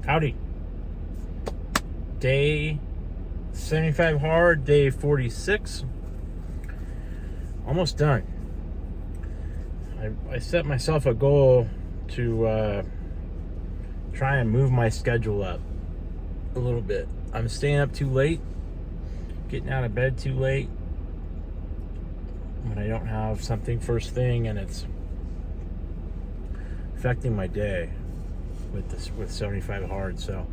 Howdy. Day 75 hard, day 46. Almost done. I set myself a goal to try and move my schedule up a little bit. I'm staying up too late, getting out of bed too late when I don't have something first thing, and it's affecting my day with 75 hard. So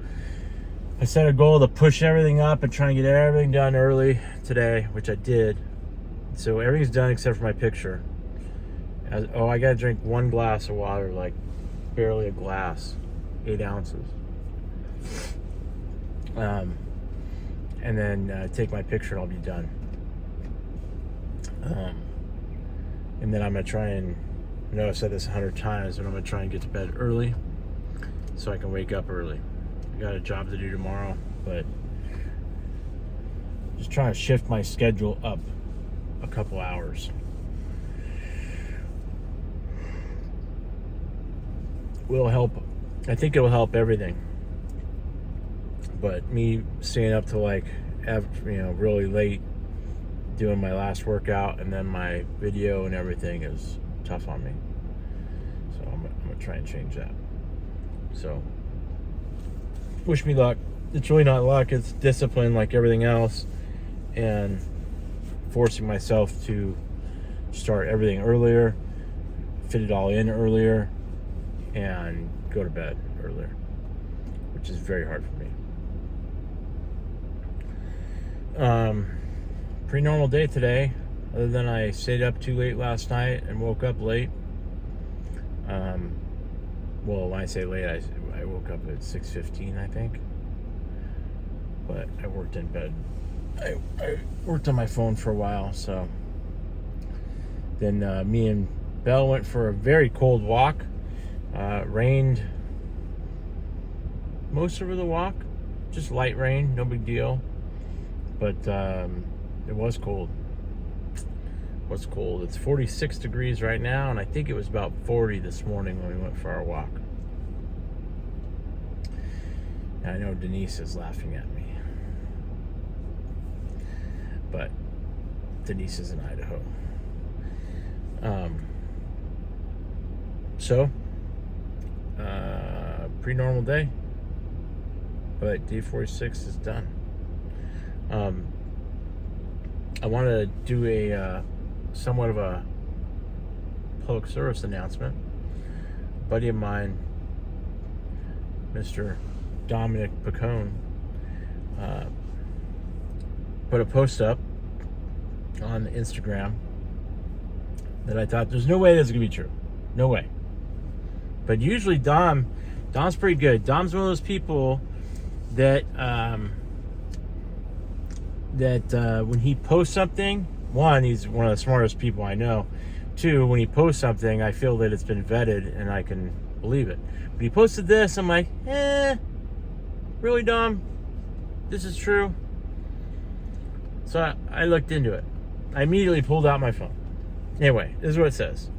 I set a goal to push everything up and try and get everything done early today, which I did. So everything's done except for my picture. I gotta drink 1 glass of water, like barely a glass, 8 ounces. And then take my picture and I'll be done. And then I'm gonna try and, I know I've said this 100 times, but I'm gonna try and get to bed early so I can wake up early. I got a job to do tomorrow, but just trying to shift my schedule up a couple hours. Will help. I think it will help everything. But me staying up to really late doing my last workout and then my video and everything is tough on me. So I'm gonna try and change that. So wish me luck. It's really not luck, it's discipline like everything else, and forcing myself to start everything earlier, fit it all in earlier, and go to bed earlier, which is very hard for me. Pretty normal day today, other than I stayed up too late last night and woke up late. Well, when I say late, I woke up at 6:15, I think. But I worked in bed. I worked on my phone for a while, so. Then me and Belle went for a very cold walk. Rained most of the walk, just light rain, no big deal. But it was cold. It's 46 degrees right now, and I think it was about 40 this morning when we went for our walk. And I know Denise is laughing at me, but Denise is in Idaho. Pretty normal day, but day 46 is done. I want to do a somewhat of a public service announcement. A buddy of mine, Mr. Dominic Picone, put a post up on Instagram that I thought, there's no way this is gonna be true. No way. But usually Dom's pretty good. Dom's one of those people that when he posts something, one, he's one of the smartest people I know. Two, when he posts something, I feel that it's been vetted and I can believe it. But he posted this, I'm like, really, Dom? This is true? So I looked into it. I immediately pulled out my phone. Anyway, this is what it says.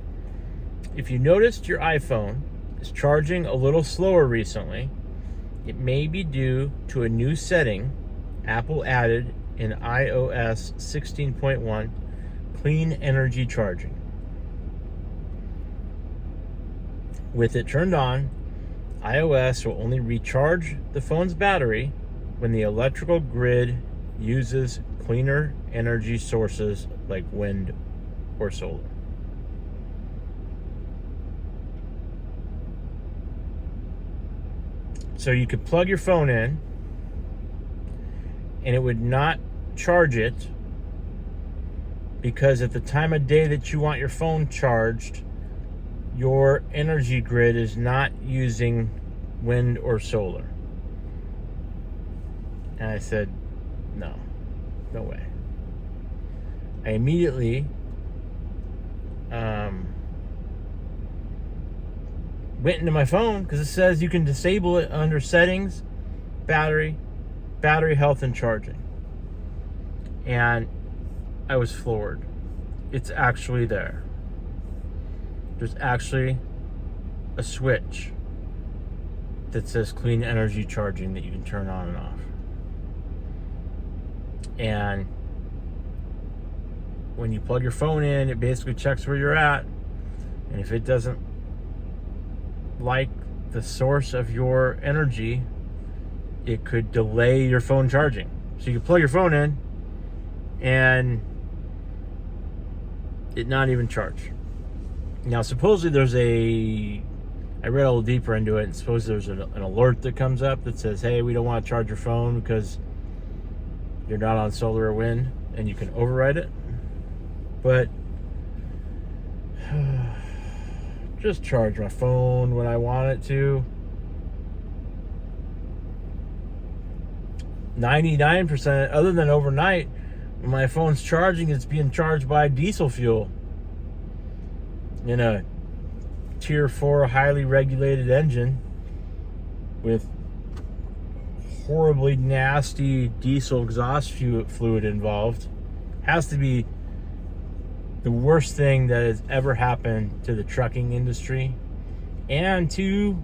If you noticed your iPhone is charging a little slower recently, it may be due to a new setting Apple added in iOS 16.1, Clean Energy Charging. With it turned on, iOS will only recharge the phone's battery when the electrical grid uses cleaner energy sources like wind or solar. So you could plug your phone in and it would not charge it because at the time of day that you want your phone charged, your energy grid is not using wind or solar. And I said, no way. I immediately went into my phone because it says you can disable it under settings, battery health and charging. And I was floored. It's actually there. There's actually a switch that says clean energy charging that you can turn on and off. And when you plug your phone in, it basically checks where you're at. And if it doesn't like the source of your energy, it could delay your phone charging. So you can plug your phone in and it not even charge. Now, supposedly I read a little deeper into it, and suppose there's an alert that comes up that says, hey, we don't want to charge your phone because you're not on solar or wind, and you can override it. But just charge my phone when I want it to. 99%, other than overnight, when my phone's charging, it's being charged by diesel fuel in a Tier 4 highly regulated engine with horribly nasty diesel exhaust fluid involved. Has to be the worst thing that has ever happened to the trucking industry and to,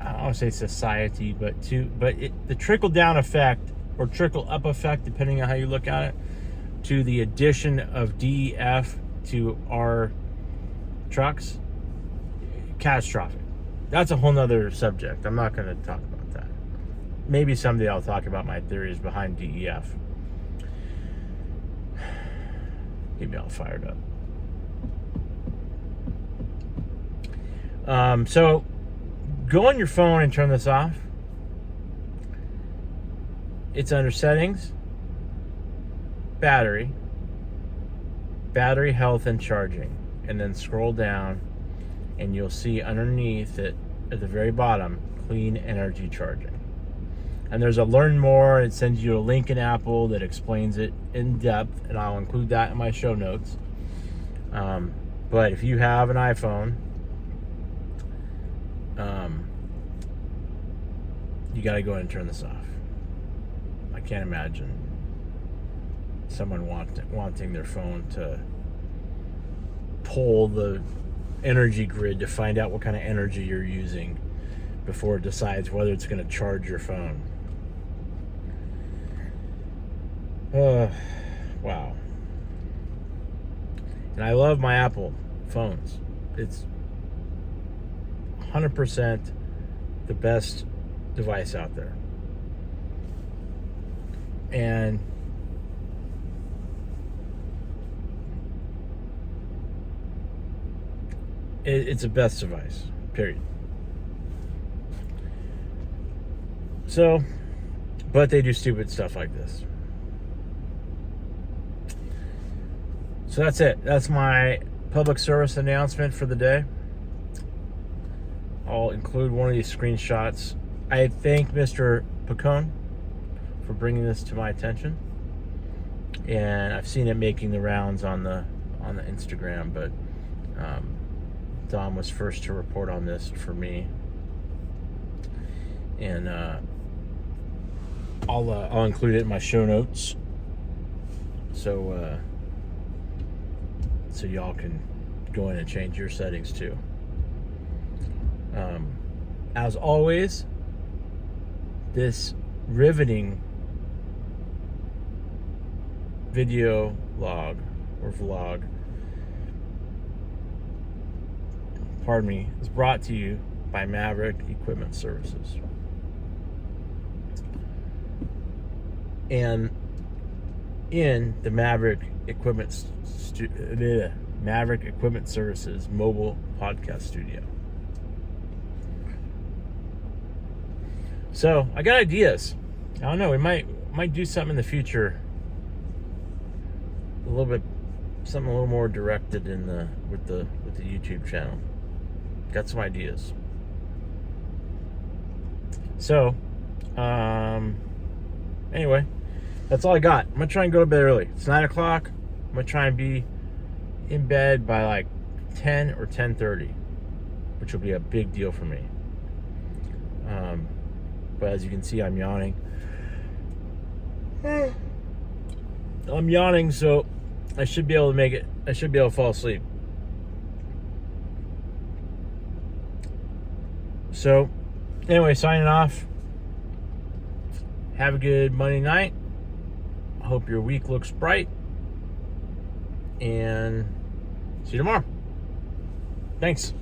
I don't want to say society, but the trickle down effect or trickle up effect, depending on how you look at it, to the addition of DEF to our trucks, catastrophic. That's a whole nother subject. I'm not going to talk about that. Maybe someday I'll talk about my theories behind DEF. Get me all fired up. So go on your phone and turn this off. It's under settings, battery health and charging, and then scroll down and you'll see underneath it at the very bottom, clean energy charging. And there's a learn more, and it sends you a link in Apple that explains it in depth, and I'll include that in my show notes. But if you have an iPhone, you got to go ahead and turn this off. I can't imagine someone wanting their phone to pull the energy grid to find out what kind of energy you're using before it decides whether it's going to charge your phone. Wow. And I love my Apple phones. It's 100% the best device out there. And it's the best device, period. So, but they do stupid stuff like this. So that's it. That's my public service announcement for the day. I'll include one of these screenshots. I thank Mr. Picone for bringing this to my attention, and I've seen it making the rounds on the Instagram, but Dom was first to report on this for me, and I'll include it in my show notes, so y'all can go in and change your settings too. As always, this riveting video log or vlog, pardon me, is brought to you by Maverick Equipment Services. And in the Maverick Equipment Services mobile podcast studio. So I got ideas. I don't know. We might do something in the future. Something a little more directed with the YouTube channel. Got some ideas. So, anyway, that's all I got. I'm gonna try and go to bed early. It's 9 o'clock. I'm gonna try and be in bed by like 10 or 10:30, which will be a big deal for me. But as you can see, I'm yawning. I'm yawning, so I should be able to make it. I should be able to fall asleep. So, anyway, signing off. Have a good Monday night. I hope your week looks bright. And see you tomorrow. Thanks.